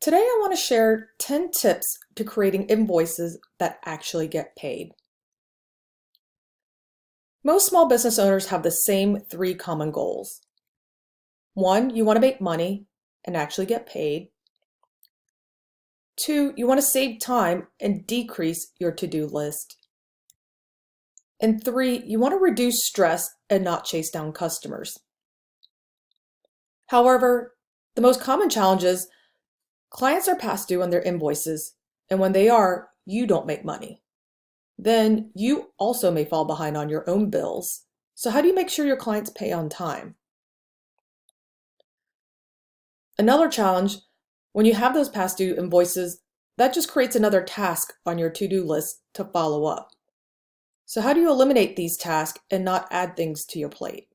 Today I want to share 10 tips to creating invoices that actually get paid. Most small business owners have the same three common goals. One, you want to make money and actually get paid. Two, you want to save time and decrease your to-do list. And three, you want to reduce stress and not chase down customers. However, the most common challenge is clients are past due on their invoices, and when they are, you don't make money. Then you also may fall behind on your own bills. So how do you make sure your clients pay on time? Another challenge, when you have those past due invoices, that just creates another task on your to-do list to follow up. So how do you eliminate these tasks and not add things to your plate?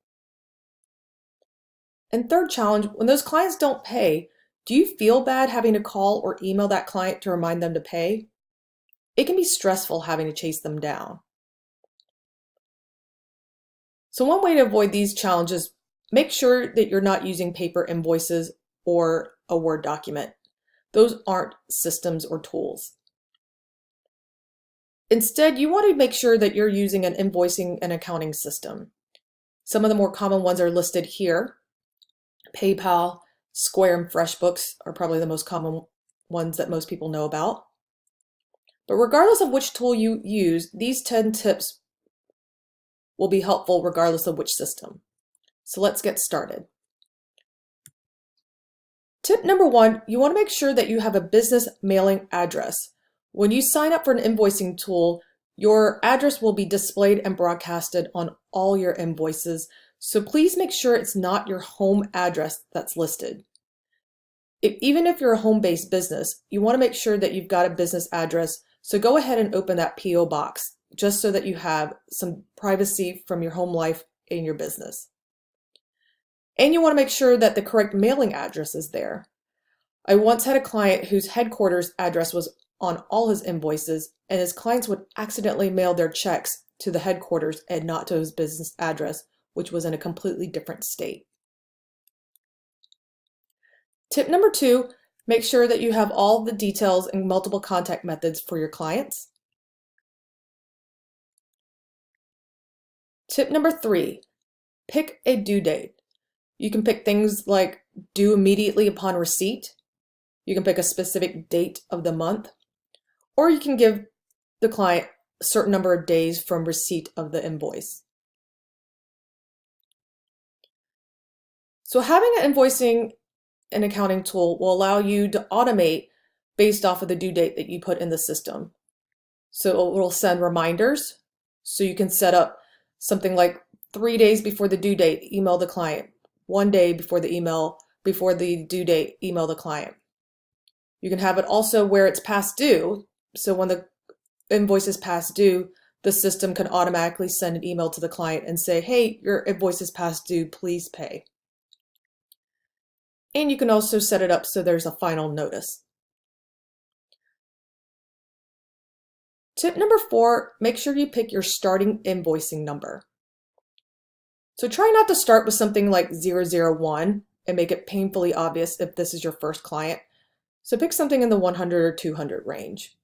And third challenge, when those clients don't pay, do you feel bad having to call or email that client to remind them to pay? It can be stressful having to chase them down. So one way to avoid these challenges, make sure that you're not using paper invoices or a Word document. Those aren't systems or tools. Instead, you want to make sure that you're using an invoicing and accounting system. Some of the more common ones are listed here. PayPal, Square, and FreshBooks are probably the most common ones that most people know about. But regardless of which tool you use, these 10 tips will be helpful regardless of which system. So let's get started. Tip number one, you want to make sure that you have a business mailing address. When you sign up for an invoicing tool, your address will be displayed and broadcasted on all your invoices. So please make sure it's not your home address that's listed. Even if you're a home-based business, you want to make sure that you've got a business address. So go ahead and open that P.O. box just so that you have some privacy from your home life in your business. And you want to make sure that the correct mailing address is there. I once had a client whose headquarters address was on all his invoices, and his clients would accidentally mail their checks to the headquarters and not to his business address, which was in a completely different state. Tip number two, make sure that you have all the details and multiple contact methods for your clients. Tip number three, pick a due date. You can pick things like due immediately upon receipt. You can pick a specific date of the month, or you can give the client a certain number of days from receipt of the invoice. So having an invoicing and accounting tool will allow you to automate based off of the due date that you put in the system. So it will send reminders. So you can set up something like 3 days before the due date, email the client. 1 day before the due date, email the client. You can have it also where it's past due. So when the invoice is past due, the system can automatically send an email to the client and say, hey, your invoice is past due, please pay. And you can also set it up so there's a final notice. Tip number four, make sure you pick your starting invoicing number. So try not to start with something like 001 and make it painfully obvious if this is your first client. So pick something in the 100 or 200 range.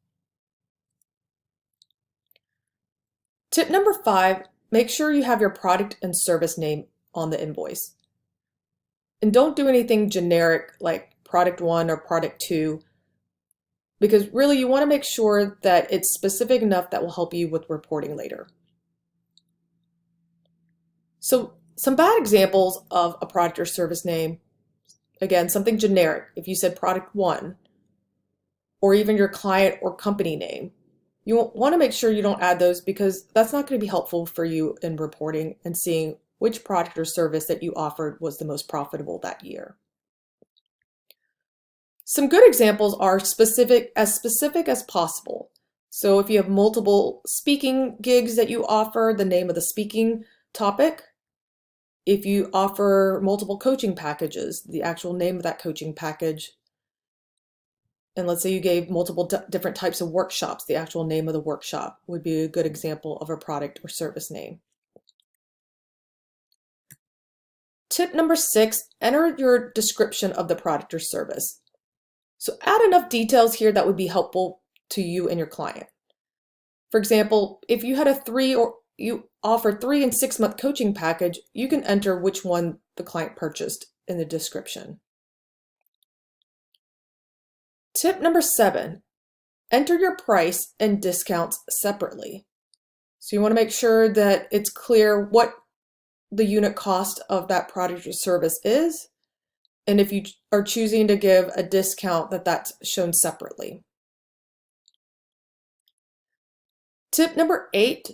Tip number five, make sure you have your product and service name on the invoice. And don't do anything generic like product one or product two, because really you want to make sure that it's specific enough that will help you with reporting later. So some bad examples of a product or service name, again, something generic. If you said product one, or even your client or company name, you want to make sure you don't add those because that's not going to be helpful for you in reporting and seeing which product or service that you offered was the most profitable that year. Some good examples are specific as possible. So if you have multiple speaking gigs that you offer, the name of the speaking topic. If you offer multiple coaching packages, the actual name of that coaching package. And let's say you gave multiple different types of workshops, the actual name of the workshop would be a good example of a product or service name. Tip number six, enter your description of the product or service. So add enough details here that would be helpful to you and your client. For example, if you had you offer 3 and 6 month coaching package, you can enter which one the client purchased in the description. Tip number 7, enter your price and discounts separately. So you want to make sure that it's clear what the unit cost of that product or service is, and if you are choosing to give a discount, that's shown separately. Tip number 8,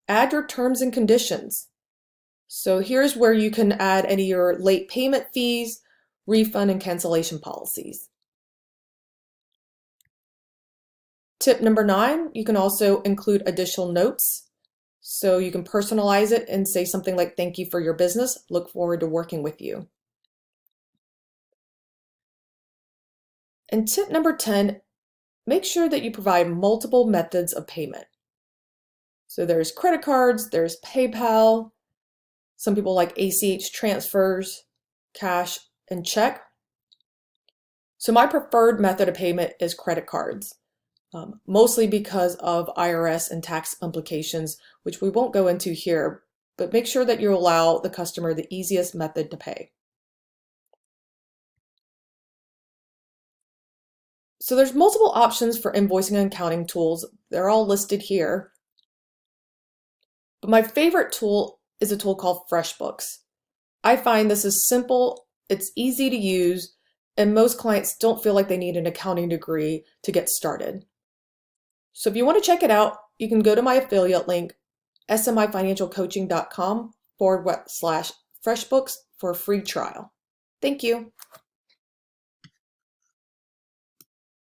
add your terms and conditions. So here's where you can add any of your late payment fees, refund and cancellation policies. Tip number 9, you can also include additional notes. So you can personalize it and say something like, "Thank you for your business. Look forward to working with you." And tip number 10, make sure that you provide multiple methods of payment. So there's credit cards, there's PayPal. Some people like ACH transfers, cash, and check. So my preferred method of payment is credit cards, mostly because of IRS and tax implications, which we won't go into here, but make sure that you allow the customer the easiest method to pay. So there's multiple options for invoicing and accounting tools. They're all listed here. But my favorite tool is a tool called FreshBooks. I find this is simple, it's easy to use, and most clients don't feel like they need an accounting degree to get started. So if you want to check it out, you can go to my affiliate link, smifinancialcoaching.com/FreshBooks for a free trial. Thank you.